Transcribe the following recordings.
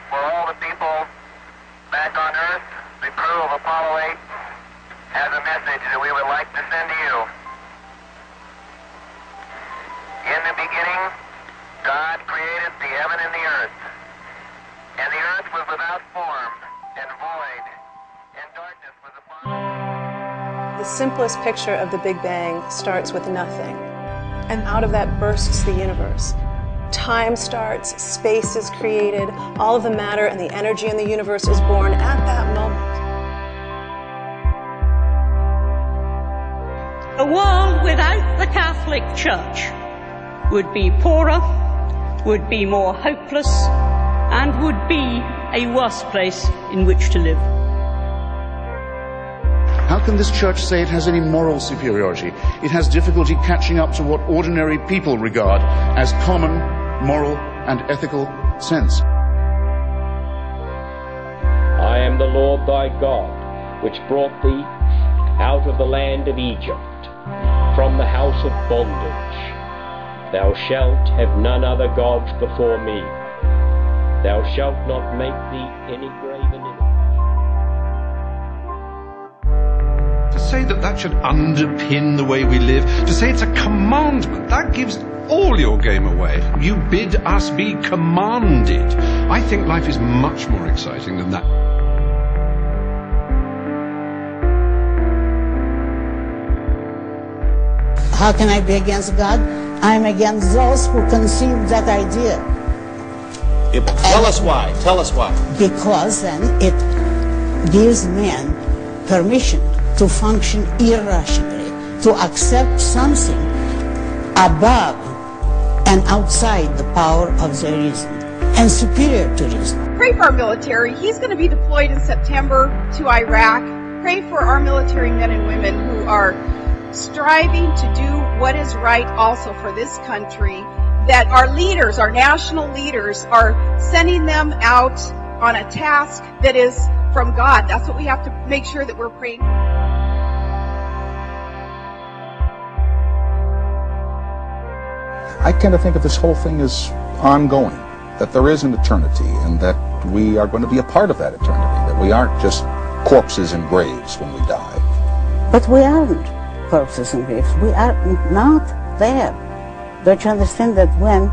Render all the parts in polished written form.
for all the people back on Earth, the crew of Apollo 8 has a message that we would like to send to you. In the beginning, God created the heaven and the earth. And the earth was without form and void, and darkness was upon it. The simplest picture of the Big Bang starts with nothing, and out of that bursts the universe. Time starts, space is created, all of the matter and the energy in the universe is born at that moment. A world without the Catholic Church would be poorer, would be more hopeless, and would be a worse place in which to live. How can this church say it has any moral superiority? It has difficulty catching up to what ordinary people regard as common moral and ethical sense. I am the Lord thy God, which brought thee out of the land of Egypt, from the house of bondage. Thou shalt have none other gods before me. Thou shalt not make thee any graven image. To say that should underpin the way we live, to say it's a commandment, that gives all your game away. You bid us be commanded. I think life is much more exciting than that. How can I be against God? I'm against those who conceived that idea. Tell us why. Tell us why. Because then it gives man permission to function irrationally, to accept something above and outside the power of their reason and superior to reason. Pray for our military. He's going to be deployed in September to Iraq. Pray for our military men and women who are striving to do what is right also for this country, that our leaders, our national leaders, are sending them out on a task that is from God. That's what we have to make sure that we're praying for. I kind of think of this whole thing as ongoing, that there is an eternity and that we are going to be a part of that eternity, that we aren't just corpses in graves when we die. But we aren't corpses and graves. We are not there. Don't you understand that when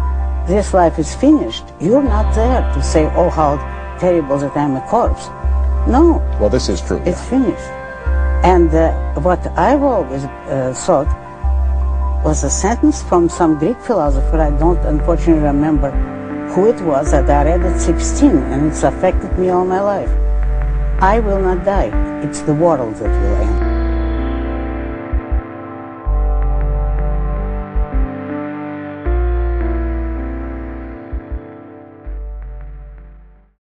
this life is finished, you're not there to say, oh, how terrible that I'm a corpse. No. Well, this is true. It's finished. And what I've always thought was a sentence from some Greek philosopher. I don't unfortunately remember who it was, that I read at 16, and it's affected me all my life. I will not die. It's the world that will end.